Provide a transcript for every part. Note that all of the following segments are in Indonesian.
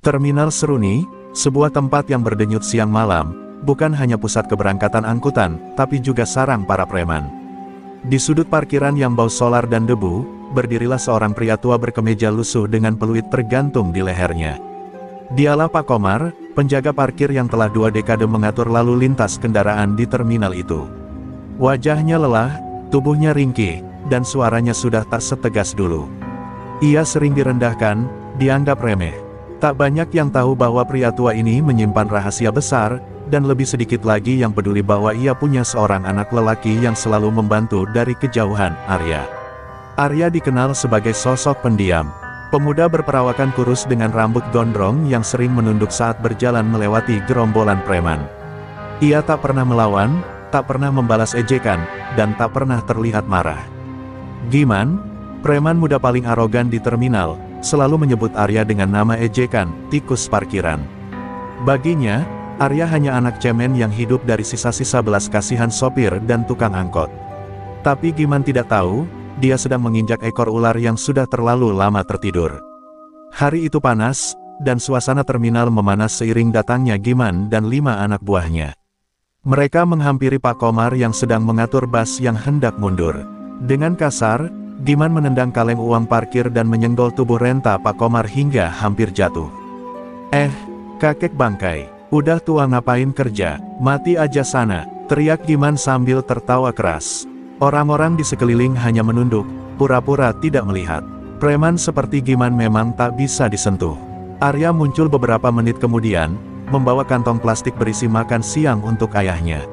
Terminal Seruni, sebuah tempat yang berdenyut siang malam, bukan hanya pusat keberangkatan angkutan, tapi juga sarang para preman. Di sudut parkiran yang bau solar dan debu, berdirilah seorang pria tua berkemeja lusuh dengan peluit tergantung di lehernya. Dialah Pak Komar, penjaga parkir yang telah 2 dekade mengatur lalu lintas kendaraan di terminal itu. Wajahnya lelah, tubuhnya ringkih, dan suaranya sudah tak setegas dulu. Ia sering direndahkan, dianggap remeh. Tak banyak yang tahu bahwa pria tua ini menyimpan rahasia besar, dan lebih sedikit lagi yang peduli bahwa ia punya seorang anak lelaki yang selalu membantu dari kejauhan, Arya. Arya dikenal sebagai sosok pendiam. Pemuda berperawakan kurus dengan rambut gondrong yang sering menunduk saat berjalan melewati gerombolan preman. Ia tak pernah melawan, tak pernah membalas ejekan, dan tak pernah terlihat marah. Giman, preman muda paling arogan di terminal, selalu menyebut Arya dengan nama ejekan, tikus parkiran. Baginya, Arya hanya anak cemen yang hidup dari sisa-sisa belas kasihan sopir dan tukang angkot. Tapi Giman tidak tahu, dia sedang menginjak ekor ular yang sudah terlalu lama tertidur. Hari itu panas, dan suasana terminal memanas seiring datangnya Giman dan 5 anak buahnya. Mereka menghampiri Pak Komar yang sedang mengatur bus yang hendak mundur. Dengan kasar, Giman menendang kaleng uang parkir dan menyenggol tubuh renta Pak Komar hingga hampir jatuh. Kakek bangkai, udah tua ngapain kerja, mati aja sana, teriak Giman sambil tertawa keras. Orang-orang di sekeliling hanya menunduk, pura-pura tidak melihat. Preman seperti Giman memang tak bisa disentuh. Arya muncul beberapa menit kemudian, membawa kantong plastik berisi makan siang untuk ayahnya.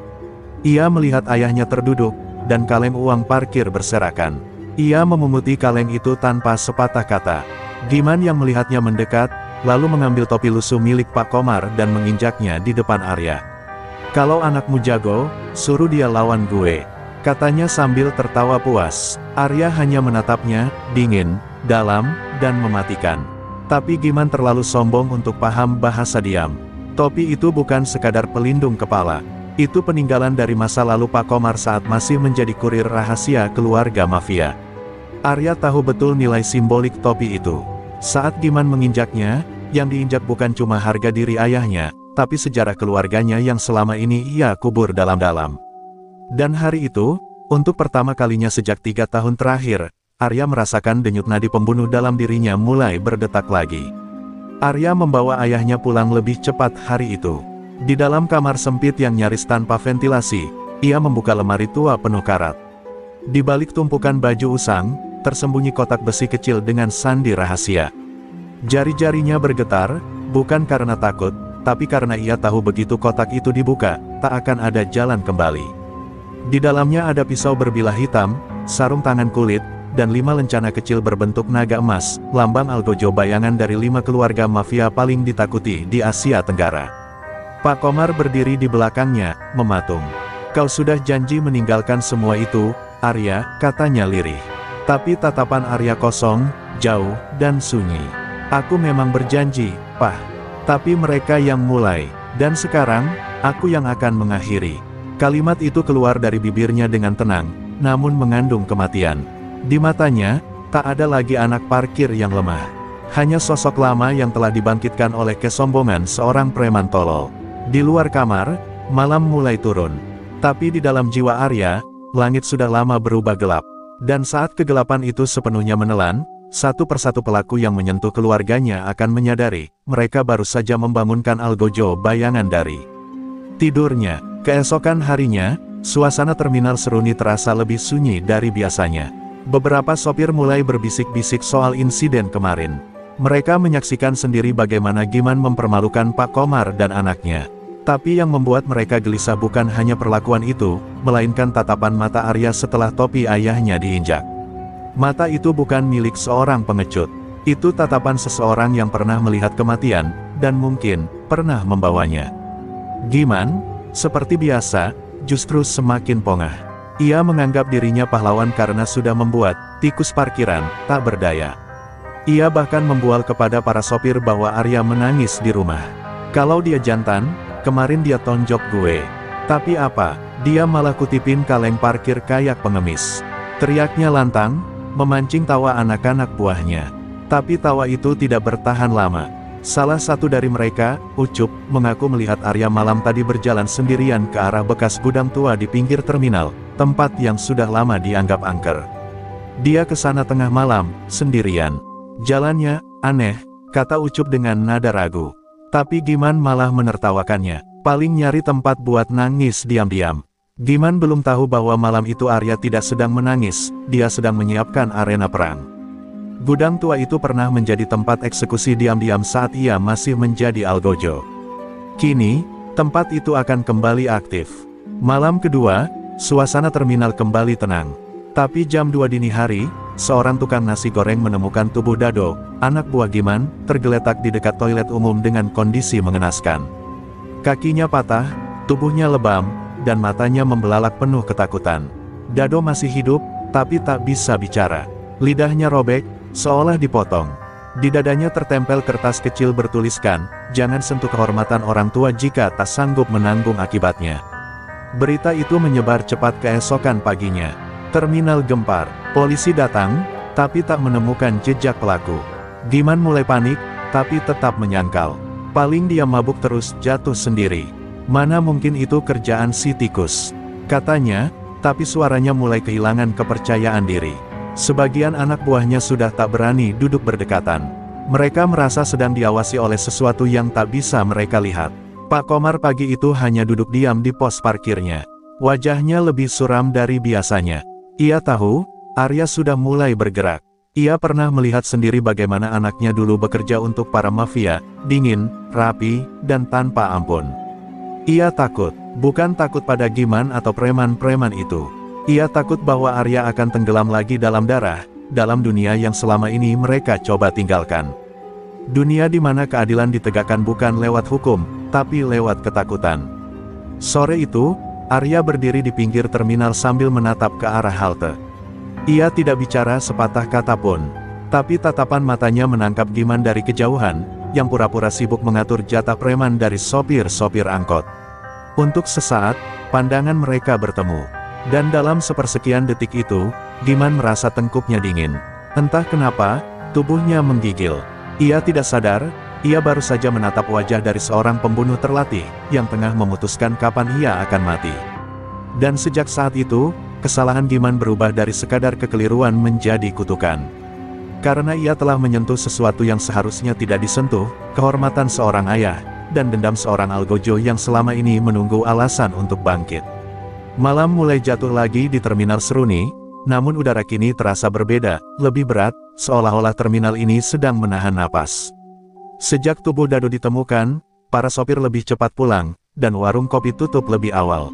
Ia melihat ayahnya terduduk, dan kaleng uang parkir berserakan. Ia memunguti kaleng itu tanpa sepatah kata. Giman yang melihatnya mendekat, lalu mengambil topi lusuh milik Pak Komar dan menginjaknya di depan Arya. "Kalau anakmu jago, suruh dia lawan gue," katanya sambil tertawa puas. Arya hanya menatapnya, dingin, dalam, dan mematikan. Tapi Giman terlalu sombong untuk paham bahasa diam. Topi itu bukan sekadar pelindung kepala. Itu peninggalan dari masa lalu Pak Komar saat masih menjadi kurir rahasia keluarga mafia. Arya tahu betul nilai simbolik topi itu. Saat Giman menginjaknya, yang diinjak bukan cuma harga diri ayahnya, tapi sejarah keluarganya yang selama ini ia kubur dalam-dalam. Dan hari itu, untuk pertama kalinya sejak 3 tahun terakhir, Arya merasakan denyut nadi pembunuh dalam dirinya mulai berdetak lagi. Arya membawa ayahnya pulang lebih cepat hari itu. Di dalam kamar sempit yang nyaris tanpa ventilasi, ia membuka lemari tua penuh karat. Di balik tumpukan baju usang, tersembunyi kotak besi kecil dengan sandi rahasia. Jari-jarinya bergetar, bukan karena takut, tapi karena ia tahu begitu kotak itu dibuka, tak akan ada jalan kembali. Di dalamnya ada pisau berbilah hitam, sarung tangan kulit, dan 5 lencana kecil berbentuk naga emas, lambang algojo bayangan dari 5 keluarga mafia paling ditakuti di Asia Tenggara. Pak Komar berdiri di belakangnya, mematung. "Kau sudah janji meninggalkan semua itu, Arya," katanya lirih. Tapi tatapan Arya kosong, jauh, dan sunyi. "Aku memang berjanji, Pak. Tapi mereka yang mulai, dan sekarang, aku yang akan mengakhiri." Kalimat itu keluar dari bibirnya dengan tenang, namun mengandung kematian. Di matanya, tak ada lagi anak parkir yang lemah. Hanya sosok lama yang telah dibangkitkan oleh kesombongan seorang preman tolol. Di luar kamar, malam mulai turun. Tapi di dalam jiwa Arya, langit sudah lama berubah gelap. Dan saat kegelapan itu sepenuhnya menelan, satu persatu pelaku yang menyentuh keluarganya akan menyadari, mereka baru saja membangunkan algojo bayangan dari tidurnya. Keesokan harinya, suasana terminal Seruni terasa lebih sunyi dari biasanya. Beberapa sopir mulai berbisik-bisik soal insiden kemarin. Mereka menyaksikan sendiri bagaimana Giman mempermalukan Pak Komar dan anaknya. Tapi yang membuat mereka gelisah bukan hanya perlakuan itu, melainkan tatapan mata Arya setelah topi ayahnya diinjak. Mata itu bukan milik seorang pengecut. Itu tatapan seseorang yang pernah melihat kematian, dan mungkin, pernah membawanya. Giman, seperti biasa, justru semakin pongah. Ia menganggap dirinya pahlawan karena sudah membuat tikus parkiran tak berdaya. Ia bahkan membual kepada para sopir bahwa Arya menangis di rumah. "Kalau dia jantan, kemarin dia tonjok gue. Tapi apa, dia malah kutipin kaleng parkir kayak pengemis." Teriaknya lantang, memancing tawa anak-anak buahnya. Tapi tawa itu tidak bertahan lama. Salah satu dari mereka, Ucup, mengaku melihat Arya malam tadi berjalan sendirian ke arah bekas gudang tua di pinggir terminal, tempat yang sudah lama dianggap angker. Dia ke sana tengah malam, sendirian. Jalannya, aneh, kata Ucup dengan nada ragu. Tapi Giman malah menertawakannya. Paling nyari tempat buat nangis diam-diam. Giman belum tahu bahwa malam itu Arya tidak sedang menangis, dia sedang menyiapkan arena perang. Gudang tua itu pernah menjadi tempat eksekusi diam-diam saat ia masih menjadi algojo. Kini, tempat itu akan kembali aktif. Malam kedua, suasana terminal kembali tenang. Tapi jam 2 dini hari, seorang tukang nasi goreng menemukan tubuh Dado, anak buah Giman, tergeletak di dekat toilet umum dengan kondisi mengenaskan. Kakinya patah, tubuhnya lebam, dan matanya membelalak penuh ketakutan. Dado masih hidup, tapi tak bisa bicara. Lidahnya robek, seolah dipotong. Di dadanya tertempel kertas kecil bertuliskan, "Jangan sentuh kehormatan orang tua jika tak sanggup menanggung akibatnya." Berita itu menyebar cepat keesokan paginya. Terminal gempar, polisi datang, tapi tak menemukan jejak pelaku. Giman mulai panik, tapi tetap menyangkal. Paling dia mabuk terus jatuh sendiri. Mana mungkin itu kerjaan si tikus, katanya, tapi suaranya mulai kehilangan kepercayaan diri. Sebagian anak buahnya sudah tak berani duduk berdekatan. Mereka merasa sedang diawasi oleh sesuatu yang tak bisa mereka lihat. Pak Komar pagi itu hanya duduk diam di pos parkirnya. Wajahnya lebih suram dari biasanya. Ia tahu, Arya sudah mulai bergerak. Ia pernah melihat sendiri bagaimana anaknya dulu bekerja untuk para mafia, dingin, rapi, dan tanpa ampun. Ia takut, bukan takut pada Giman atau preman-preman itu. Ia takut bahwa Arya akan tenggelam lagi dalam darah, dalam dunia yang selama ini mereka coba tinggalkan. Dunia di mana keadilan ditegakkan bukan lewat hukum, tapi lewat ketakutan. Sore itu, Arya berdiri di pinggir terminal sambil menatap ke arah halte. Ia tidak bicara sepatah kata pun, tapi tatapan matanya menangkap Giman dari kejauhan, yang pura-pura sibuk mengatur jatah preman dari sopir-sopir angkot. Untuk sesaat, pandangan mereka bertemu. Dan dalam sepersekian detik itu, Giman merasa tengkuknya dingin. Entah kenapa, tubuhnya menggigil. Ia tidak sadar, ia baru saja menatap wajah dari seorang pembunuh terlatih, yang tengah memutuskan kapan ia akan mati. Dan sejak saat itu, kesalahan Giman berubah dari sekadar kekeliruan menjadi kutukan. Karena ia telah menyentuh sesuatu yang seharusnya tidak disentuh, kehormatan seorang ayah, dan dendam seorang algojo yang selama ini menunggu alasan untuk bangkit. Malam mulai jatuh lagi di terminal Seruni, namun udara kini terasa berbeda, lebih berat, seolah-olah terminal ini sedang menahan napas. Sejak tubuh Dado ditemukan, para sopir lebih cepat pulang, dan warung kopi tutup lebih awal.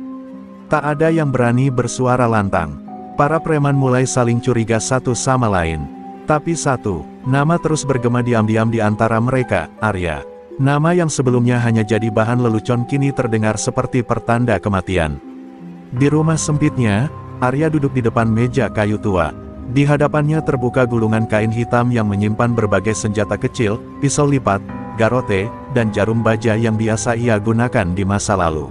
Tak ada yang berani bersuara lantang. Para preman mulai saling curiga satu sama lain. Tapi satu, nama terus bergema diam-diam di antara mereka, Arya. Nama yang sebelumnya hanya jadi bahan lelucon kini terdengar seperti pertanda kematian. Di rumah sempitnya, Arya duduk di depan meja kayu tua. Di hadapannya terbuka gulungan kain hitam yang menyimpan berbagai senjata kecil, pisau lipat, garote, dan jarum baja yang biasa ia gunakan di masa lalu.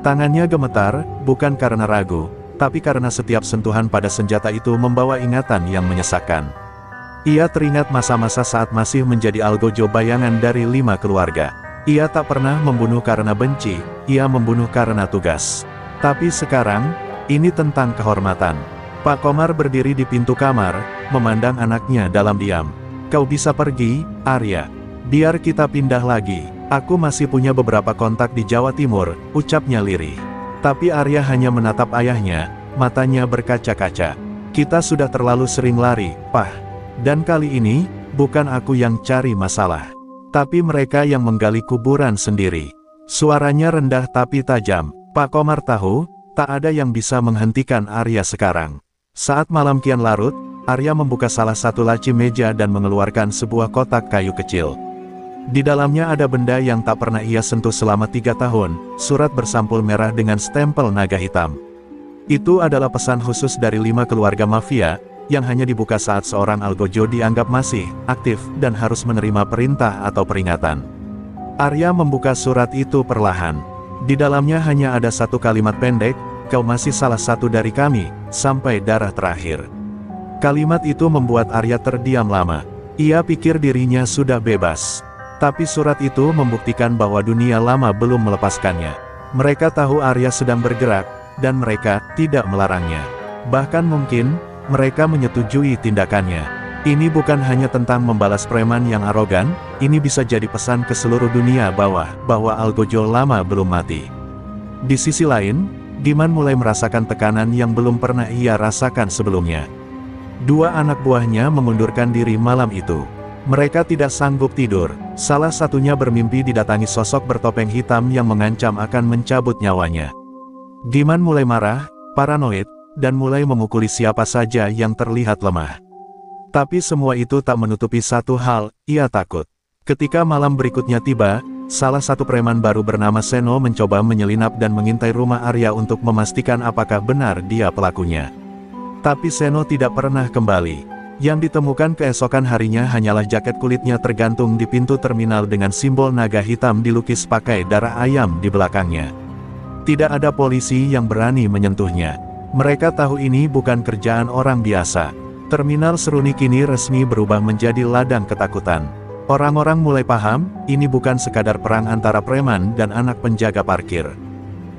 Tangannya gemetar, bukan karena ragu, tapi karena setiap sentuhan pada senjata itu membawa ingatan yang menyesakkan. Ia teringat masa-masa saat masih menjadi algojo bayangan dari 5 keluarga. Ia tak pernah membunuh karena benci, ia membunuh karena tugas. Tapi sekarang, ini tentang kehormatan. Pak Komar berdiri di pintu kamar, memandang anaknya dalam diam. "Kau bisa pergi, Arya. Biar kita pindah lagi. Aku masih punya beberapa kontak di Jawa Timur," ucapnya lirih. Tapi Arya hanya menatap ayahnya, matanya berkaca-kaca. "Kita sudah terlalu sering lari, Pak. Dan kali ini, bukan aku yang cari masalah. Tapi mereka yang menggali kuburan sendiri." Suaranya rendah tapi tajam. Pak Komar tahu, tak ada yang bisa menghentikan Arya sekarang. Saat malam kian larut, Arya membuka salah satu laci meja dan mengeluarkan sebuah kotak kayu kecil. Di dalamnya ada benda yang tak pernah ia sentuh selama 3 tahun, surat bersampul merah dengan stempel naga hitam. Itu adalah pesan khusus dari 5 keluarga mafia, yang hanya dibuka saat seorang algojo dianggap masih aktif dan harus menerima perintah atau peringatan. Arya membuka surat itu perlahan. Di dalamnya hanya ada satu kalimat pendek, "Kau masih salah satu dari kami, sampai darah terakhir." Kalimat itu membuat Arya terdiam lama. Ia pikir dirinya sudah bebas. Tapi surat itu membuktikan bahwa dunia lama belum melepaskannya. Mereka tahu Arya sedang bergerak, dan mereka tidak melarangnya. Bahkan mungkin, mereka menyetujui tindakannya. Ini bukan hanya tentang membalas preman yang arogan, ini bisa jadi pesan ke seluruh dunia bahwa Algojo lama belum mati. Di sisi lain, Giman mulai merasakan tekanan yang belum pernah ia rasakan sebelumnya. Dua anak buahnya mengundurkan diri malam itu. Mereka tidak sanggup tidur, salah satunya bermimpi didatangi sosok bertopeng hitam yang mengancam akan mencabut nyawanya. Giman mulai marah, paranoid, dan mulai memukuli siapa saja yang terlihat lemah. Tapi semua itu tak menutupi satu hal, ia takut. Ketika malam berikutnya tiba, salah satu preman baru bernama Seno mencoba menyelinap dan mengintai rumah Arya untuk memastikan apakah benar dia pelakunya. Tapi Seno tidak pernah kembali. Yang ditemukan keesokan harinya hanyalah jaket kulitnya tergantung di pintu terminal dengan simbol naga hitam dilukis pakai darah ayam di belakangnya. Tidak ada polisi yang berani menyentuhnya. Mereka tahu ini bukan kerjaan orang biasa. Terminal Seruni kini resmi berubah menjadi ladang ketakutan. Orang-orang mulai paham, ini bukan sekadar perang antara preman dan anak penjaga parkir.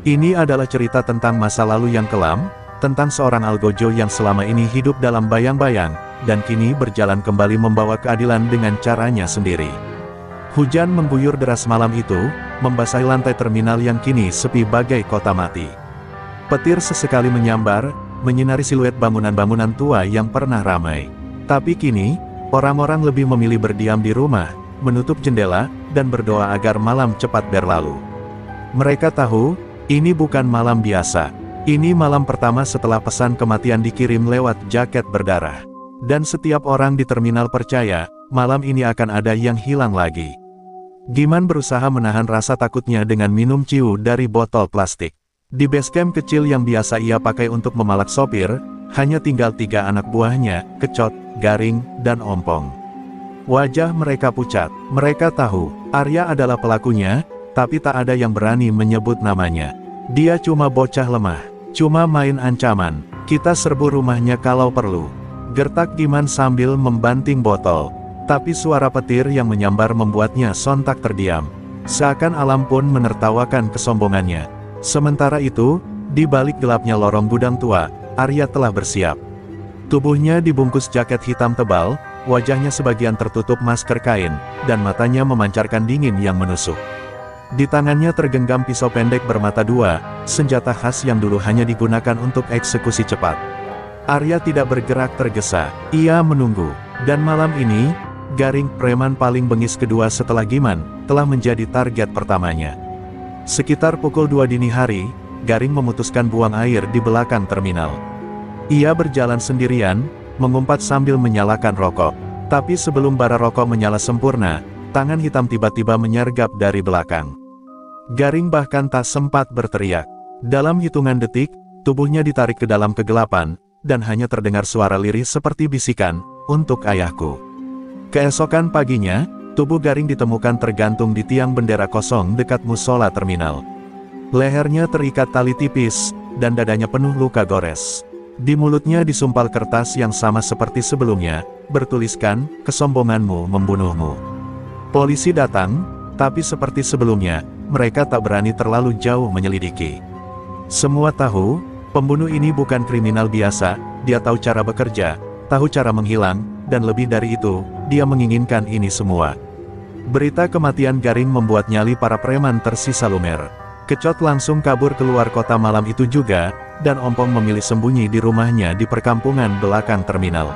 Ini adalah cerita tentang masa lalu yang kelam, tentang seorang Algojo yang selama ini hidup dalam bayang-bayang, dan kini berjalan kembali membawa keadilan dengan caranya sendiri. Hujan mengguyur deras malam itu, membasahi lantai terminal yang kini sepi bagai kota mati. Petir sesekali menyambar, menyinari siluet bangunan-bangunan tua yang pernah ramai. Tapi kini, orang-orang lebih memilih berdiam di rumah, menutup jendela, dan berdoa agar malam cepat berlalu. Mereka tahu, ini bukan malam biasa. Ini malam pertama setelah pesan kematian dikirim lewat jaket berdarah. Dan setiap orang di terminal percaya, malam ini akan ada yang hilang lagi. Giman berusaha menahan rasa takutnya dengan minum ciu dari botol plastik. Di basecamp kecil yang biasa ia pakai untuk memalak sopir, hanya tinggal 3 anak buahnya, Kecot, Garing, dan Ompong. Wajah mereka pucat. Mereka tahu, Arya adalah pelakunya, tapi tak ada yang berani menyebut namanya. Dia cuma bocah lemah, cuma main ancaman. Kita serbu rumahnya kalau perlu. Gertak Giman sambil membanting botol. Tapi suara petir yang menyambar membuatnya sontak terdiam. Seakan alam pun menertawakan kesombongannya. Sementara itu, di balik gelapnya lorong gudang tua, Arya telah bersiap. Tubuhnya dibungkus jaket hitam tebal, wajahnya sebagian tertutup masker kain, dan matanya memancarkan dingin yang menusuk. Di tangannya tergenggam pisau pendek bermata 2, senjata khas yang dulu hanya digunakan untuk eksekusi cepat. Arya tidak bergerak tergesa, ia menunggu. Dan malam ini, Garing, preman paling bengis kedua setelah Giman, telah menjadi target pertamanya. Sekitar pukul 2 dini hari, Garing memutuskan buang air di belakang terminal. Ia berjalan sendirian, mengumpat sambil menyalakan rokok. Tapi sebelum bara rokok menyala sempurna, tangan hitam tiba-tiba menyergap dari belakang. Garing bahkan tak sempat berteriak. Dalam hitungan detik, tubuhnya ditarik ke dalam kegelapan, dan hanya terdengar suara lirih seperti bisikan, "Untuk ayahku." Keesokan paginya, tubuh Garing ditemukan tergantung di tiang bendera kosong dekat musola terminal. Lehernya terikat tali tipis, dan dadanya penuh luka gores. Di mulutnya disumpal kertas yang sama seperti sebelumnya, bertuliskan, "Kesombonganmu membunuhmu." Polisi datang, tapi seperti sebelumnya, mereka tak berani terlalu jauh menyelidiki. Semua tahu, pembunuh ini bukan kriminal biasa, dia tahu cara bekerja, tahu cara menghilang, dan lebih dari itu, dia menginginkan ini semua. Berita kematian Garing membuat nyali para preman tersisa lumer. Kecot langsung kabur keluar kota malam itu juga, dan Ompong memilih sembunyi di rumahnya di perkampungan belakang terminal.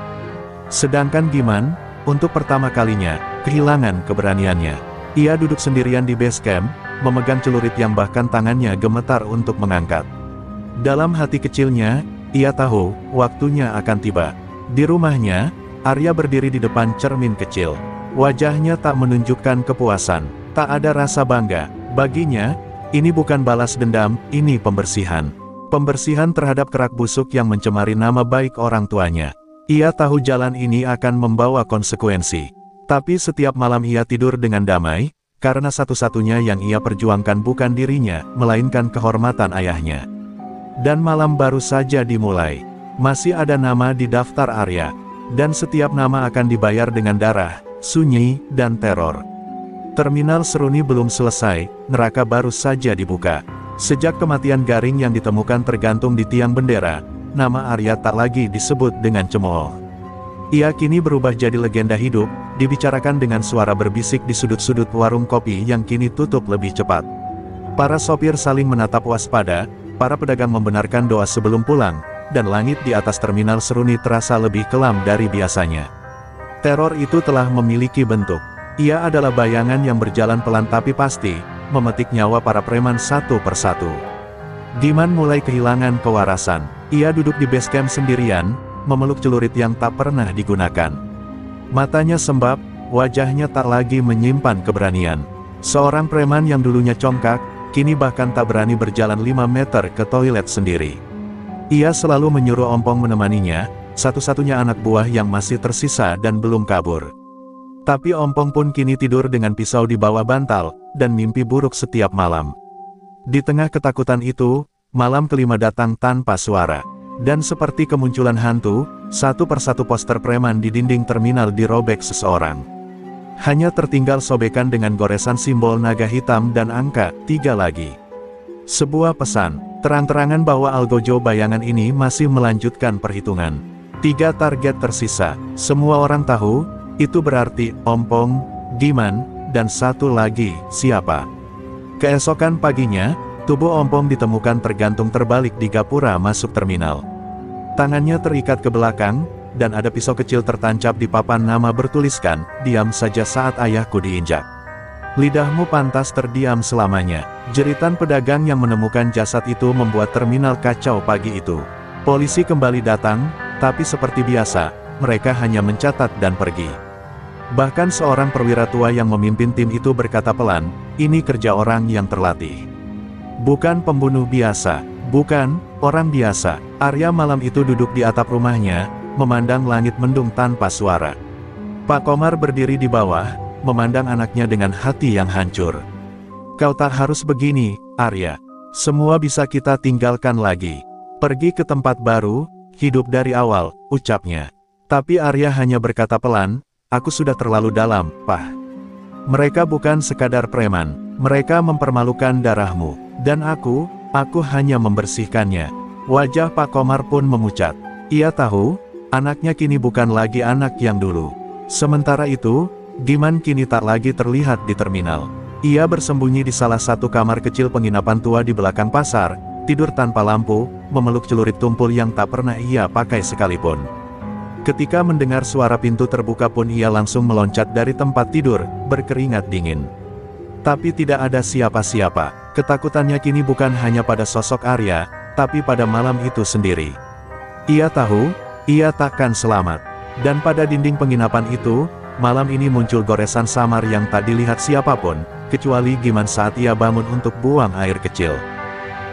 Sedangkan Giman, untuk pertama kalinya, kehilangan keberaniannya. Ia duduk sendirian di base camp, memegang celurit yang bahkan tangannya gemetar untuk mengangkat. Dalam hati kecilnya, ia tahu, waktunya akan tiba. Di rumahnya, Arya berdiri di depan cermin kecil. Wajahnya tak menunjukkan kepuasan, tak ada rasa bangga. Baginya, ini bukan balas dendam, ini pembersihan. Pembersihan terhadap kerak busuk yang mencemari nama baik orang tuanya. Ia tahu jalan ini akan membawa konsekuensi. Tapi setiap malam ia tidur dengan damai, karena satu-satunya yang ia perjuangkan bukan dirinya, melainkan kehormatan ayahnya. Dan malam baru saja dimulai. Masih ada nama di daftar Arya. Dan setiap nama akan dibayar dengan darah, sunyi, dan teror. Terminal Seruni belum selesai, neraka baru saja dibuka. Sejak kematian Garing yang ditemukan tergantung di tiang bendera, nama Arya tak lagi disebut dengan cemooh. Ia kini berubah jadi legenda hidup, dibicarakan dengan suara berbisik di sudut-sudut warung kopi yang kini tutup lebih cepat. Para sopir saling menatap waspada, para pedagang membenarkan doa sebelum pulang, dan langit di atas terminal Seruni terasa lebih kelam dari biasanya. Teror itu telah memiliki bentuk. Ia adalah bayangan yang berjalan pelan tapi pasti, memetik nyawa para preman satu persatu. Diman mulai kehilangan kewarasan. Ia duduk di base camp sendirian, memeluk celurit yang tak pernah digunakan. Matanya sembab, wajahnya tak lagi menyimpan keberanian. Seorang preman yang dulunya congkak, kini bahkan tak berani berjalan 5 meter ke toilet sendiri. Ia selalu menyuruh Ompong menemaninya, satu-satunya anak buah yang masih tersisa dan belum kabur. Tapi Ompong pun kini tidur dengan pisau di bawah bantal, dan mimpi buruk setiap malam. Di tengah ketakutan itu, malam kelima datang tanpa suara. Dan seperti kemunculan hantu, satu persatu poster preman di dinding terminal dirobek seseorang. Hanya tertinggal sobekan dengan goresan simbol naga hitam dan angka 3 lagi. Sebuah pesan, terang-terangan bahwa algojo bayangan ini masih melanjutkan perhitungan. 3 target tersisa, semua orang tahu, itu berarti Ompong, Diman, dan satu lagi, siapa? Keesokan paginya, tubuh Ompong ditemukan tergantung terbalik di gapura masuk terminal. Tangannya terikat ke belakang, dan ada pisau kecil tertancap di papan nama bertuliskan, "Diam saja saat ayahku diinjak. Lidahmu pantas terdiam selamanya." Jeritan pedagang yang menemukan jasad itu membuat terminal kacau pagi itu. Polisi kembali datang, tapi seperti biasa, mereka hanya mencatat dan pergi. Bahkan seorang perwira tua yang memimpin tim itu berkata pelan, "Ini kerja orang yang terlatih. Bukan pembunuh biasa, bukan orang biasa." Arya malam itu duduk di atap rumahnya, memandang langit mendung tanpa suara. Pak Komar berdiri di bawah, memandang anaknya dengan hati yang hancur. "Kau tak harus begini, Arya. Semua bisa kita tinggalkan lagi. Pergi ke tempat baru, hidup dari awal," ucapnya. Tapi Arya hanya berkata pelan, "Aku sudah terlalu dalam, Pak. Mereka bukan sekadar preman, mereka mempermalukan darahmu. Dan aku hanya membersihkannya." Wajah Pak Komar pun memucat. Ia tahu, anaknya kini bukan lagi anak yang dulu. Sementara itu, Diman kini tak lagi terlihat di terminal. Ia bersembunyi di salah satu kamar kecil penginapan tua di belakang pasar, tidur tanpa lampu, memeluk celurit tumpul yang tak pernah ia pakai sekalipun. Ketika mendengar suara pintu terbuka pun ia langsung meloncat dari tempat tidur, berkeringat dingin. Tapi tidak ada siapa-siapa. Ketakutannya kini bukan hanya pada sosok Arya, tapi pada malam itu sendiri. Ia tahu, ia takkan selamat. Dan pada dinding penginapan itu, malam ini muncul goresan samar yang tak dilihat siapapun, kecuali Giman saat ia bangun untuk buang air kecil.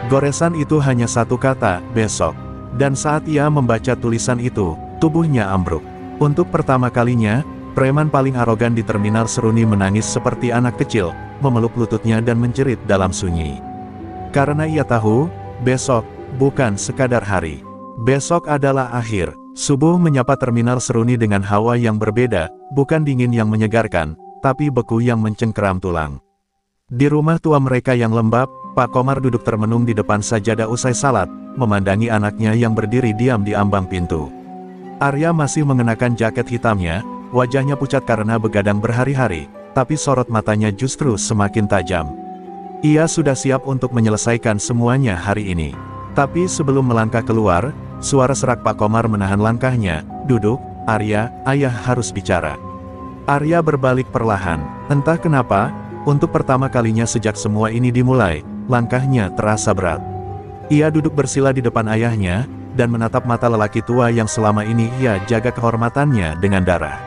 Goresan itu hanya satu kata, "besok." Dan saat ia membaca tulisan itu, tubuhnya ambruk. Untuk pertama kalinya, preman paling arogan di terminal Seruni menangis seperti anak kecil, memeluk lututnya dan menjerit dalam sunyi. Karena ia tahu, besok bukan sekadar hari. Besok adalah akhir. Subuh menyapa terminal Seruni dengan hawa yang berbeda, bukan dingin yang menyegarkan, tapi beku yang mencengkeram tulang. Di rumah tua mereka yang lembab, Pak Komar duduk termenung di depan sajadah usai salat, memandangi anaknya yang berdiri diam di ambang pintu. Arya masih mengenakan jaket hitamnya, wajahnya pucat karena begadang berhari-hari, tapi sorot matanya justru semakin tajam. Ia sudah siap untuk menyelesaikan semuanya hari ini. Tapi sebelum melangkah keluar, suara serak Pak Komar menahan langkahnya. "Duduk, Arya, ayah harus bicara." Arya berbalik perlahan. Entah kenapa, untuk pertama kalinya sejak semua ini dimulai, langkahnya terasa berat. Ia duduk bersila di depan ayahnya, dan menatap mata lelaki tua yang selama ini ia jaga kehormatannya dengan darah.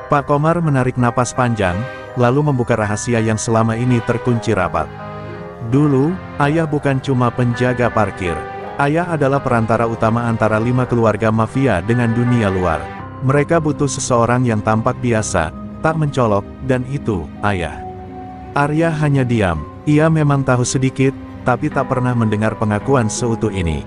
Pak Komar menarik napas panjang, lalu membuka rahasia yang selama ini terkunci rapat. Dulu, ayah bukan cuma penjaga parkir. Ayah adalah perantara utama antara 5 keluarga mafia dengan dunia luar. Mereka butuh seseorang yang tampak biasa, tak mencolok, dan itu, ayah. Arya hanya diam. Ia memang tahu sedikit, tapi tak pernah mendengar pengakuan seutuh ini.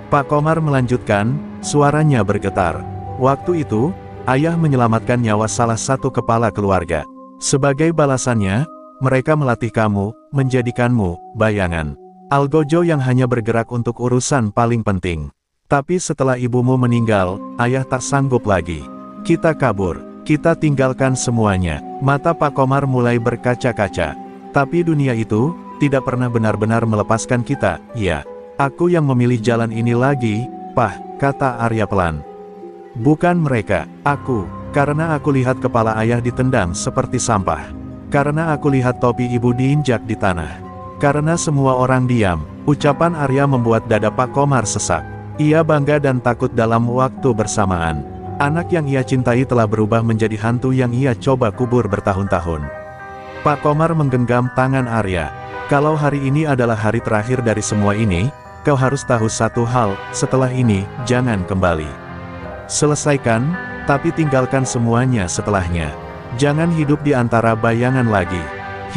Pak Komar melanjutkan, suaranya bergetar. Waktu itu, ayah menyelamatkan nyawa salah satu kepala keluarga. Sebagai balasannya, mereka melatih kamu, menjadikanmu bayangan. Algojo yang hanya bergerak untuk urusan paling penting. Tapi setelah ibumu meninggal, ayah tak sanggup lagi. Kita kabur, kita tinggalkan semuanya. Mata Pak Komar mulai berkaca-kaca. Tapi dunia itu tidak pernah benar-benar melepaskan kita. Ya, aku yang memilih jalan ini lagi, Pak, kata Arya pelan. Bukan mereka, aku, karena aku lihat kepala ayah ditendang seperti sampah. Karena aku lihat topi ibu diinjak di tanah. Karena semua orang diam, ucapan Arya membuat dada Pak Komar sesak. Ia bangga dan takut dalam waktu bersamaan. Anak yang ia cintai telah berubah menjadi hantu yang ia coba kubur bertahun-tahun. Pak Komar menggenggam tangan Arya. Kalau hari ini adalah hari terakhir dari semua ini, kau harus tahu satu hal, setelah ini, jangan kembali. Selesaikan, tapi tinggalkan semuanya setelahnya. Jangan hidup di antara bayangan lagi.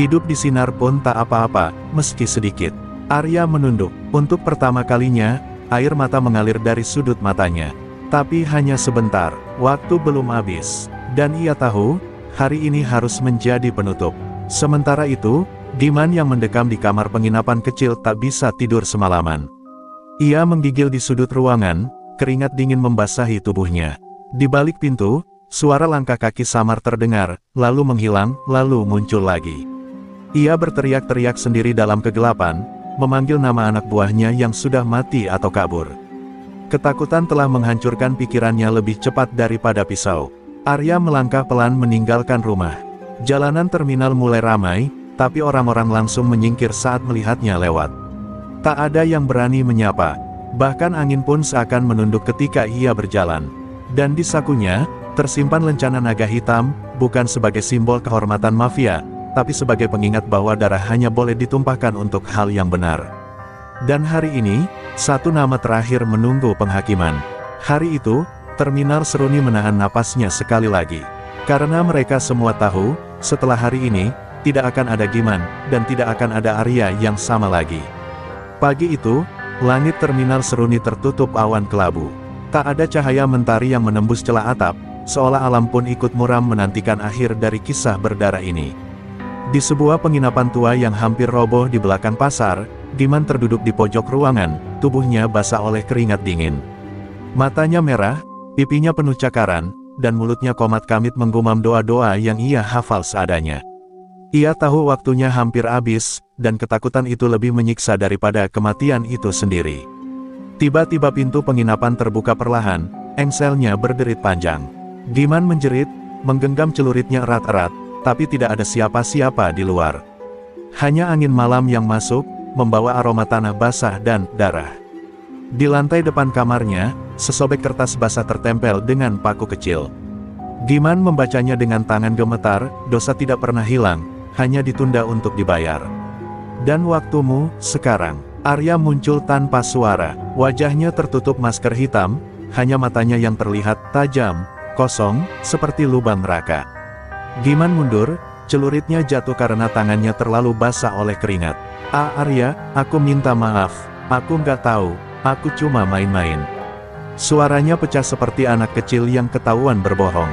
Hidup di sinar pun tak apa-apa, meski sedikit. Arya menunduk. Untuk pertama kalinya, air mata mengalir dari sudut matanya. Tapi hanya sebentar, waktu belum habis. Dan ia tahu, hari ini harus menjadi penutup. Sementara itu, Diman yang mendekam di kamar penginapan kecil tak bisa tidur semalaman. Ia menggigil di sudut ruangan, keringat dingin membasahi tubuhnya. Di balik pintu, suara langkah kaki samar terdengar, lalu menghilang, lalu muncul lagi. Ia berteriak-teriak sendiri dalam kegelapan, memanggil nama anak buahnya yang sudah mati atau kabur. Ketakutan telah menghancurkan pikirannya lebih cepat daripada pisau. Arya melangkah pelan meninggalkan rumah. Jalanan terminal mulai ramai, tapi orang-orang langsung menyingkir saat melihatnya lewat. Tak ada yang berani menyapa, bahkan angin pun seakan menunduk ketika ia berjalan. Dan di sakunya, tersimpan lencana naga hitam, bukan sebagai simbol kehormatan mafia, tapi sebagai pengingat bahwa darah hanya boleh ditumpahkan untuk hal yang benar. Dan hari ini, satu nama terakhir menunggu penghakiman. Hari itu, terminal Seruni menahan napasnya sekali lagi. Karena mereka semua tahu, setelah hari ini, tidak akan ada Giman, dan tidak akan ada Arya yang sama lagi. Pagi itu, langit terminal Seruni tertutup awan kelabu. Tak ada cahaya mentari yang menembus celah atap, seolah alam pun ikut muram menantikan akhir dari kisah berdarah ini. Di sebuah penginapan tua yang hampir roboh di belakang pasar, Giman terduduk di pojok ruangan, tubuhnya basah oleh keringat dingin. Matanya merah, pipinya penuh cakaran, dan mulutnya komat kamit menggumam doa-doa yang ia hafal seadanya. Ia tahu waktunya hampir habis, dan ketakutan itu lebih menyiksa daripada kematian itu sendiri. Tiba-tiba pintu penginapan terbuka perlahan, engselnya berderit panjang. Giman menjerit, menggenggam celuritnya erat-erat, tapi tidak ada siapa-siapa di luar. Hanya angin malam yang masuk, membawa aroma tanah basah dan darah. Di lantai depan kamarnya, sesobek kertas basah tertempel dengan paku kecil. Giman membacanya dengan tangan gemetar, dosa tidak pernah hilang, hanya ditunda untuk dibayar. Dan waktumu, sekarang. Arya muncul tanpa suara, wajahnya tertutup masker hitam, hanya matanya yang terlihat tajam, kosong, seperti lubang neraka. Giman mundur, celuritnya jatuh karena tangannya terlalu basah oleh keringat. Arya, aku minta maaf, aku nggak tahu, aku cuma main-main. Suaranya pecah seperti anak kecil yang ketahuan berbohong.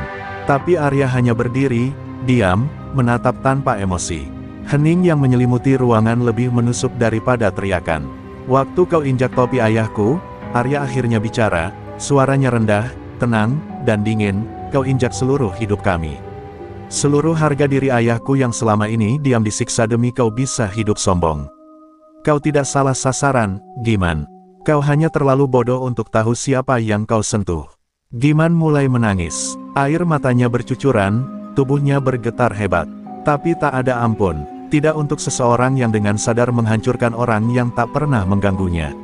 Tapi Arya hanya berdiri, diam, menatap tanpa emosi. Hening yang menyelimuti ruangan lebih menusuk daripada teriakan. Waktu kau injak topi ayahku, Arya akhirnya bicara, suaranya rendah, tenang, dan dingin, kau injak seluruh hidup kami. Seluruh harga diri ayahku yang selama ini diam disiksa demi kau bisa hidup sombong. Kau tidak salah sasaran, Giman. Kau hanya terlalu bodoh untuk tahu siapa yang kau sentuh. Giman mulai menangis. Air matanya bercucuran, tubuhnya bergetar hebat. Tapi tak ada ampun. Tidak untuk seseorang yang dengan sadar menghancurkan orang yang tak pernah mengganggunya.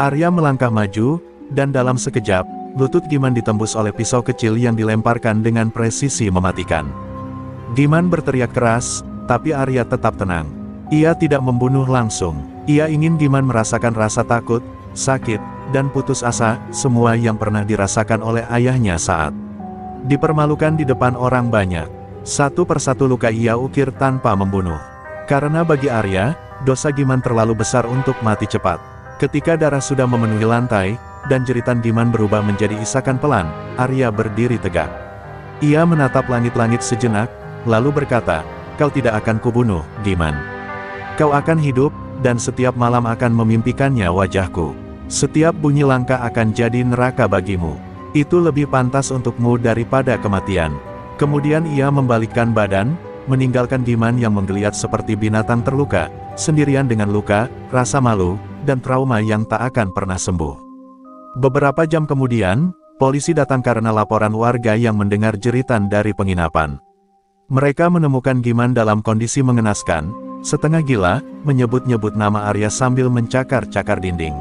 Arya melangkah maju, dan dalam sekejap, lutut Giman ditembus oleh pisau kecil yang dilemparkan dengan presisi mematikan. Giman berteriak keras, tapi Arya tetap tenang. Ia tidak membunuh langsung. Ia ingin Giman merasakan rasa takut, sakit, dan putus asa, semua yang pernah dirasakan oleh ayahnya saat dipermalukan di depan orang banyak. Satu persatu luka ia ukir tanpa membunuh. Karena bagi Arya, dosa Giman terlalu besar untuk mati cepat. Ketika darah sudah memenuhi lantai, dan jeritan Giman berubah menjadi isakan pelan, Arya berdiri tegak. Ia menatap langit-langit sejenak, lalu berkata, "Kau tidak akan kubunuh, Giman. Kau akan hidup, dan setiap malam akan memimpikannya wajahku. Setiap bunyi langkah akan jadi neraka bagimu. Itu lebih pantas untukmu daripada kematian." Kemudian ia membalikkan badan, meninggalkan Giman yang menggeliat seperti binatang terluka, sendirian dengan luka, rasa malu, dan trauma yang tak akan pernah sembuh. Beberapa jam kemudian, polisi datang karena laporan warga yang mendengar jeritan dari penginapan. Mereka menemukan Giman dalam kondisi mengenaskan, setengah gila, menyebut-nyebut nama Arya sambil mencakar-cakar dinding.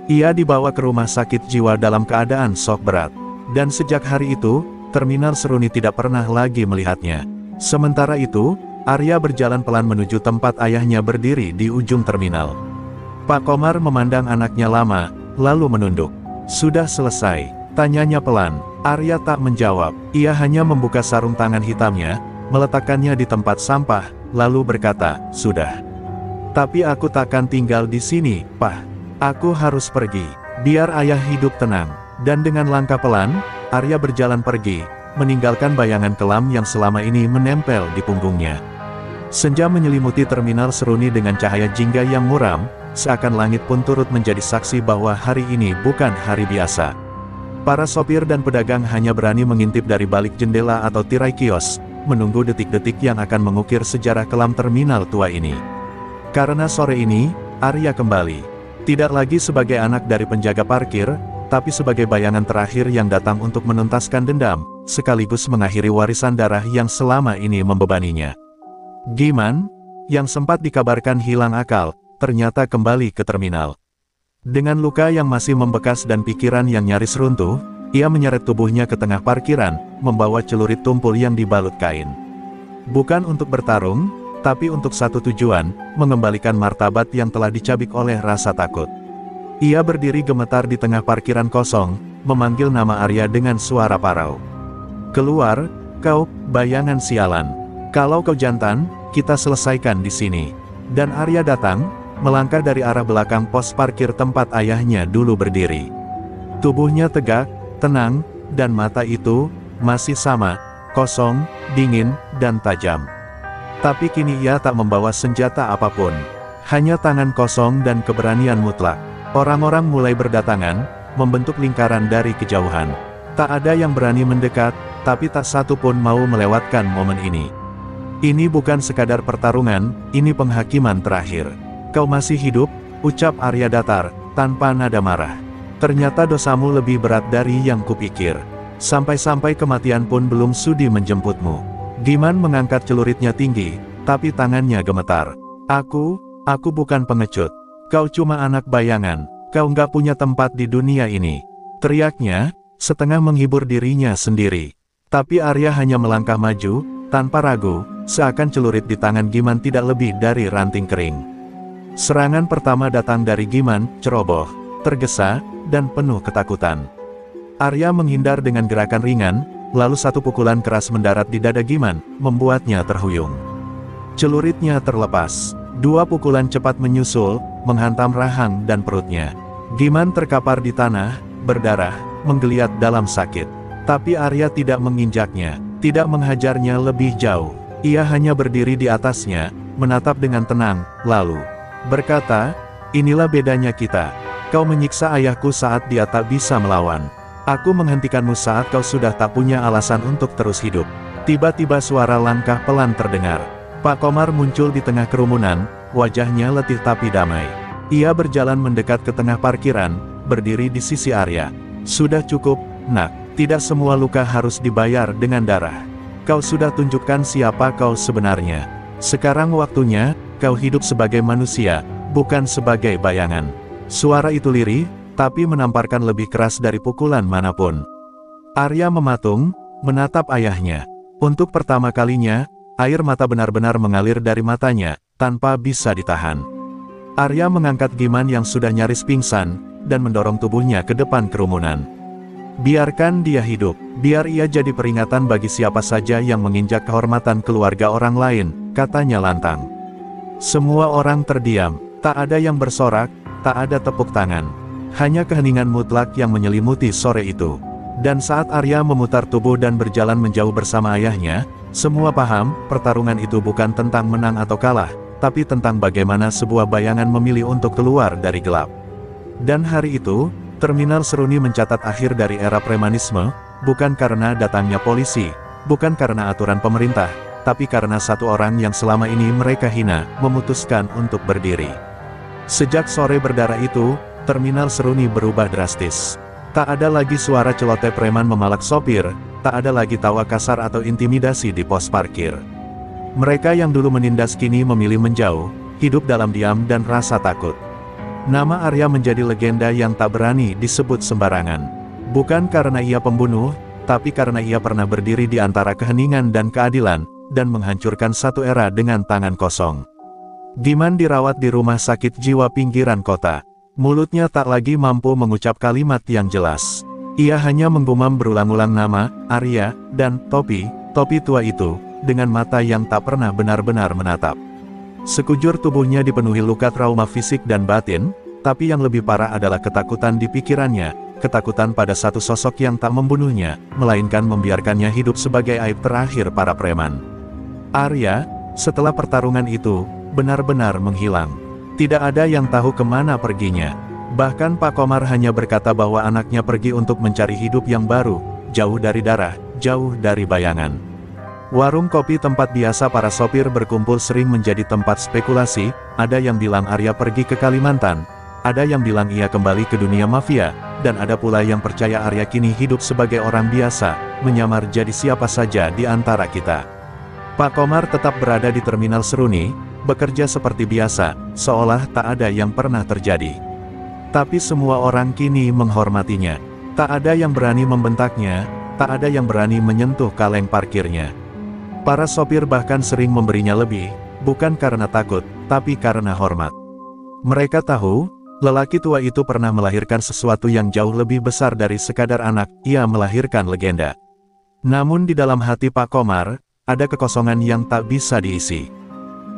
Ia dibawa ke rumah sakit jiwa dalam keadaan shock berat. Dan sejak hari itu, terminal Seruni tidak pernah lagi melihatnya. Sementara itu, Arya berjalan pelan menuju tempat ayahnya berdiri di ujung terminal. Pak Komar memandang anaknya lama, lalu menunduk. "Sudah selesai?" tanyanya pelan. Arya tak menjawab, ia hanya membuka sarung tangan hitamnya, meletakkannya di tempat sampah, lalu berkata, "Sudah. Tapi aku takkan tinggal di sini, Pak. Aku harus pergi. Biar ayah hidup tenang." Dan dengan langkah pelan, Arya berjalan pergi, meninggalkan bayangan kelam yang selama ini menempel di punggungnya. Senja menyelimuti terminal Seruni dengan cahaya jingga yang muram, seakan langit pun turut menjadi saksi bahwa hari ini bukan hari biasa. Para sopir dan pedagang hanya berani mengintip dari balik jendela atau tirai kios, menunggu detik-detik yang akan mengukir sejarah kelam terminal tua ini. Karena sore ini, Arya kembali. Tidak lagi sebagai anak dari penjaga parkir, tapi sebagai bayangan terakhir yang datang untuk menuntaskan dendam, sekaligus mengakhiri warisan darah yang selama ini membebaninya. Giman, yang sempat dikabarkan hilang akal, ternyata kembali ke terminal. Dengan luka yang masih membekas dan pikiran yang nyaris runtuh, ia menyeret tubuhnya ke tengah parkiran, membawa celurit tumpul yang dibalut kain. Bukan untuk bertarung, tapi untuk satu tujuan, mengembalikan martabat yang telah dicabik oleh rasa takut. Ia berdiri gemetar di tengah parkiran kosong, memanggil nama Arya dengan suara parau. "Keluar, kau, bayangan sialan. Kalau kau jantan, kita selesaikan di sini." Dan Arya datang, melangkah dari arah belakang pos parkir tempat ayahnya dulu berdiri. Tubuhnya tegak, tenang, dan mata itu masih sama, kosong, dingin, dan tajam. Tapi kini ia tak membawa senjata apapun. Hanya tangan kosong dan keberanian mutlak. Orang-orang mulai berdatangan, membentuk lingkaran dari kejauhan. Tak ada yang berani mendekat, tapi tak satu pun mau melewatkan momen ini. "Ini bukan sekadar pertarungan, ini penghakiman terakhir. Kau masih hidup," ucap Arya datar, tanpa nada marah. "Ternyata dosamu lebih berat dari yang kupikir. Sampai-sampai kematian pun belum sudi menjemputmu." Giman mengangkat celuritnya tinggi, tapi tangannya gemetar. Aku bukan pengecut. Kau cuma anak bayangan, kau nggak punya tempat di dunia ini." Teriaknya, setengah menghibur dirinya sendiri. Tapi Arya hanya melangkah maju, tanpa ragu, seakan celurit di tangan Giman tidak lebih dari ranting kering. Serangan pertama datang dari Giman, ceroboh, tergesa, dan penuh ketakutan. Arya menghindar dengan gerakan ringan, lalu satu pukulan keras mendarat di dada Giman, membuatnya terhuyung. Celuritnya terlepas. Dua pukulan cepat menyusul, menghantam rahang dan perutnya. Giman terkapar di tanah, berdarah, menggeliat dalam sakit. Tapi Arya tidak menginjaknya, tidak menghajarnya lebih jauh. Ia hanya berdiri di atasnya, menatap dengan tenang, lalu berkata, "Inilah bedanya kita. Kau menyiksa ayahku saat dia tak bisa melawan. Aku menghentikanmu saat kau sudah tak punya alasan untuk terus hidup." Tiba-tiba suara langkah pelan terdengar. Pak Komar muncul di tengah kerumunan, wajahnya letih tapi damai. Ia berjalan mendekat ke tengah parkiran, berdiri di sisi Arya. "Sudah cukup, Nak. Tidak semua luka harus dibayar dengan darah. Kau sudah tunjukkan siapa kau sebenarnya. Sekarang waktunya, kau hidup sebagai manusia, bukan sebagai bayangan." Suara itu lirih, tapi menamparkan lebih keras dari pukulan manapun. Arya mematung, menatap ayahnya. Untuk pertama kalinya, air mata benar-benar mengalir dari matanya, tanpa bisa ditahan. Arya mengangkat Giman yang sudah nyaris pingsan, dan mendorong tubuhnya ke depan kerumunan. "Biarkan dia hidup, biar ia jadi peringatan bagi siapa saja yang menginjak kehormatan keluarga orang lain," katanya lantang. Semua orang terdiam, tak ada yang bersorak, tak ada tepuk tangan. Hanya keheningan mutlak yang menyelimuti sore itu. Dan saat Arya memutar tubuh dan berjalan menjauh bersama ayahnya, semua paham, pertarungan itu bukan tentang menang atau kalah, tapi tentang bagaimana sebuah bayangan memilih untuk keluar dari gelap. Dan hari itu, Terminal Seruni mencatat akhir dari era premanisme, bukan karena datangnya polisi, bukan karena aturan pemerintah, tapi karena satu orang yang selama ini mereka hina, memutuskan untuk berdiri. Sejak sore berdarah itu, Terminal Seruni berubah drastis. Tak ada lagi suara celoteh preman memalak sopir, tak ada lagi tawa kasar atau intimidasi di pos parkir. Mereka yang dulu menindas kini memilih menjauh, hidup dalam diam dan rasa takut. Nama Arya menjadi legenda yang tak berani disebut sembarangan. Bukan karena ia pembunuh, tapi karena ia pernah berdiri di antara keheningan dan keadilan, dan menghancurkan satu era dengan tangan kosong. Diman dirawat di rumah sakit jiwa pinggiran kota. Mulutnya tak lagi mampu mengucap kalimat yang jelas. Ia hanya menggumam berulang-ulang nama, Arya, dan topi tua itu, dengan mata yang tak pernah benar-benar menatap. Sekujur tubuhnya dipenuhi luka trauma fisik dan batin, tapi yang lebih parah adalah ketakutan di pikirannya, ketakutan pada satu sosok yang tak membunuhnya, melainkan membiarkannya hidup sebagai aib terakhir para preman. Arya, setelah pertarungan itu, benar-benar menghilang. Tidak ada yang tahu kemana perginya. Bahkan Pak Komar hanya berkata bahwa anaknya pergi untuk mencari hidup yang baru, jauh dari darah, jauh dari bayangan. Warung kopi tempat biasa para sopir berkumpul sering menjadi tempat spekulasi, ada yang bilang Arya pergi ke Kalimantan, ada yang bilang ia kembali ke dunia mafia, dan ada pula yang percaya Arya kini hidup sebagai orang biasa, menyamar jadi siapa saja di antara kita. Pak Komar tetap berada di Terminal Seruni, bekerja seperti biasa, seolah tak ada yang pernah terjadi. Tapi semua orang kini menghormatinya. Tak ada yang berani membentaknya, tak ada yang berani menyentuh kaleng parkirnya. Para sopir bahkan sering memberinya lebih, bukan karena takut, tapi karena hormat. Mereka tahu, lelaki tua itu pernah melahirkan sesuatu yang jauh lebih besar dari sekadar anak, ia melahirkan legenda. Namun di dalam hati Pak Komar, ada kekosongan yang tak bisa diisi.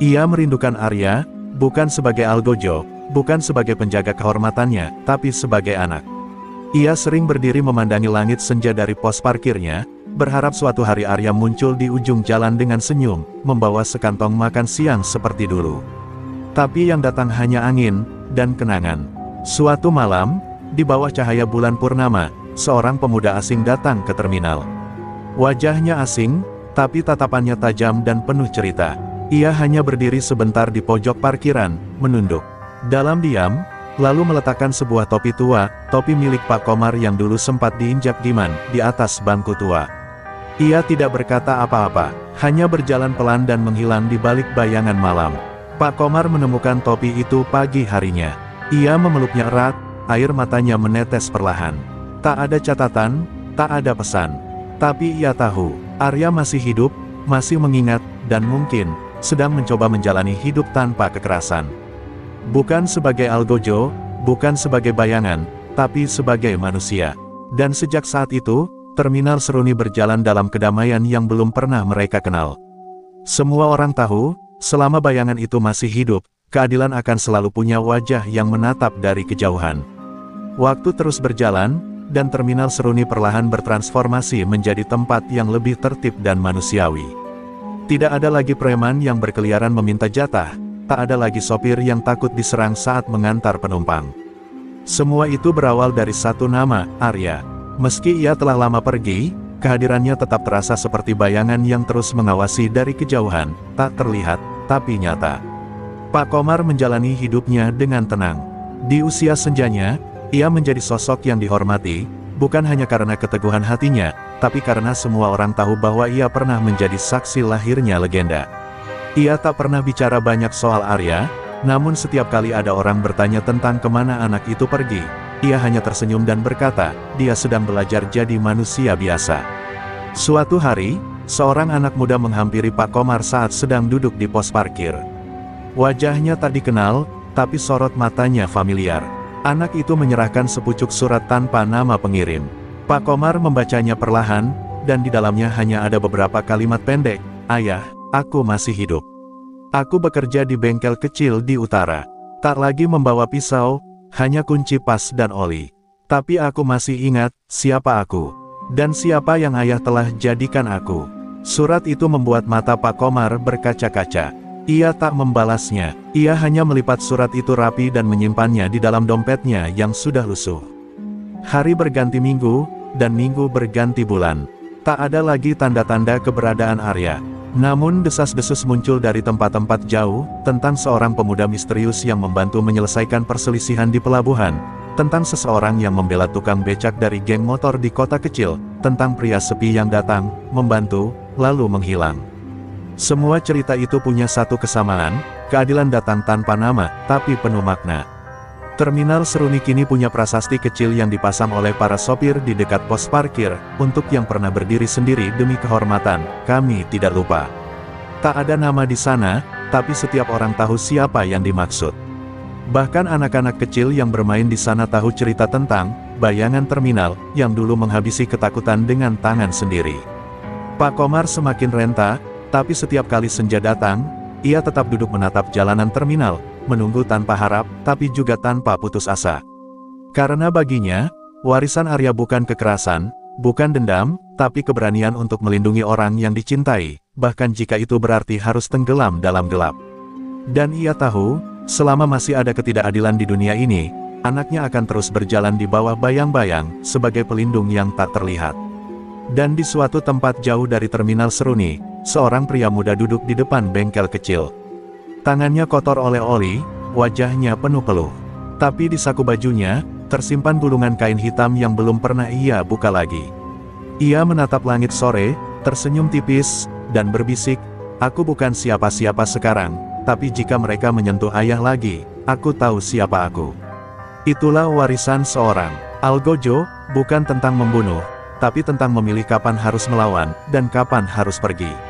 Ia merindukan Arya, bukan sebagai algojo, bukan sebagai penjaga kehormatannya, tapi sebagai anak. Ia sering berdiri memandangi langit senja dari pos parkirnya, berharap suatu hari Arya muncul di ujung jalan dengan senyum, membawa sekantong makan siang seperti dulu. Tapi yang datang hanya angin, dan kenangan. Suatu malam, di bawah cahaya bulan purnama, seorang pemuda asing datang ke terminal. Wajahnya asing, tapi tatapannya tajam dan penuh cerita. Ia hanya berdiri sebentar di pojok parkiran, menunduk dalam diam, lalu meletakkan sebuah topi tua, topi milik Pak Komar yang dulu sempat diinjak Diman, di atas bangku tua. Ia tidak berkata apa-apa, hanya berjalan pelan dan menghilang di balik bayangan malam. Pak Komar menemukan topi itu pagi harinya. Ia memeluknya erat, air matanya menetes perlahan. Tak ada catatan, tak ada pesan. Tapi ia tahu, Arya masih hidup, masih mengingat, dan mungkin sedang mencoba menjalani hidup tanpa kekerasan. Bukan sebagai algojo, bukan sebagai bayangan, tapi sebagai manusia. Dan sejak saat itu, Terminal Seruni berjalan dalam kedamaian yang belum pernah mereka kenal. Semua orang tahu, selama bayangan itu masih hidup, keadilan akan selalu punya wajah yang menatap dari kejauhan. Waktu terus berjalan, dan Terminal Seruni perlahan bertransformasi menjadi tempat yang lebih tertib dan manusiawi. Tidak ada lagi preman yang berkeliaran meminta jatah, tak ada lagi sopir yang takut diserang saat mengantar penumpang. Semua itu berawal dari satu nama, Arya. Meski ia telah lama pergi, kehadirannya tetap terasa seperti bayangan yang terus mengawasi dari kejauhan, tak terlihat, tapi nyata. Pak Komar menjalani hidupnya dengan tenang. Di usia senjanya, ia menjadi sosok yang dihormati, bukan hanya karena keteguhan hatinya, tapi karena semua orang tahu bahwa ia pernah menjadi saksi lahirnya legenda. Ia tak pernah bicara banyak soal Arya, namun setiap kali ada orang bertanya tentang kemana anak itu pergi, ia hanya tersenyum dan berkata, dia sedang belajar jadi manusia biasa. Suatu hari, seorang anak muda menghampiri Pak Komar saat sedang duduk di pos parkir. Wajahnya tak dikenal, tapi sorot matanya familiar. Anak itu menyerahkan sepucuk surat tanpa nama pengirim. Pak Komar membacanya perlahan, dan di dalamnya hanya ada beberapa kalimat pendek. Ayah, aku masih hidup. Aku bekerja di bengkel kecil di utara. Tak lagi membawa pisau, hanya kunci pas dan oli. Tapi aku masih ingat, siapa aku. Dan siapa yang ayah telah jadikan aku? Surat itu membuat mata Pak Komar berkaca-kaca. Ia tak membalasnya, ia hanya melipat surat itu rapi dan menyimpannya di dalam dompetnya yang sudah lusuh. Hari berganti minggu, dan minggu berganti bulan. Tak ada lagi tanda-tanda keberadaan Arya. Namun desas-desus muncul dari tempat-tempat jauh, tentang seorang pemuda misterius yang membantu menyelesaikan perselisihan di pelabuhan, tentang seseorang yang membela tukang becak dari geng motor di kota kecil, tentang pria sepi yang datang, membantu, lalu menghilang. Semua cerita itu punya satu kesamaan, keadilan datang tanpa nama, tapi penuh makna. Terminal Seruni kini punya prasasti kecil yang dipasang oleh para sopir di dekat pos parkir, untuk yang pernah berdiri sendiri demi kehormatan, kami tidak lupa. Tak ada nama di sana, tapi setiap orang tahu siapa yang dimaksud. Bahkan anak-anak kecil yang bermain di sana tahu cerita tentang bayangan terminal, yang dulu menghabisi ketakutan dengan tangan sendiri. Pak Komar semakin renta, tapi setiap kali senja datang, ia tetap duduk menatap jalanan terminal, menunggu tanpa harap, tapi juga tanpa putus asa. Karena baginya, warisan Arya bukan kekerasan, bukan dendam, tapi keberanian untuk melindungi orang yang dicintai, bahkan jika itu berarti harus tenggelam dalam gelap. Dan ia tahu, selama masih ada ketidakadilan di dunia ini, anaknya akan terus berjalan di bawah bayang-bayang, sebagai pelindung yang tak terlihat. Dan di suatu tempat jauh dari terminal Seruni, seorang pria muda duduk di depan bengkel kecil. Tangannya kotor oleh oli, wajahnya penuh peluh. Tapi di saku bajunya, tersimpan gulungan kain hitam yang belum pernah ia buka lagi. Ia menatap langit sore, tersenyum tipis, dan berbisik, "Aku bukan siapa-siapa sekarang, tapi jika mereka menyentuh ayah lagi, aku tahu siapa aku." Itulah warisan seorang Algojo, bukan tentang membunuh, tapi tentang memilih kapan harus melawan, dan kapan harus pergi.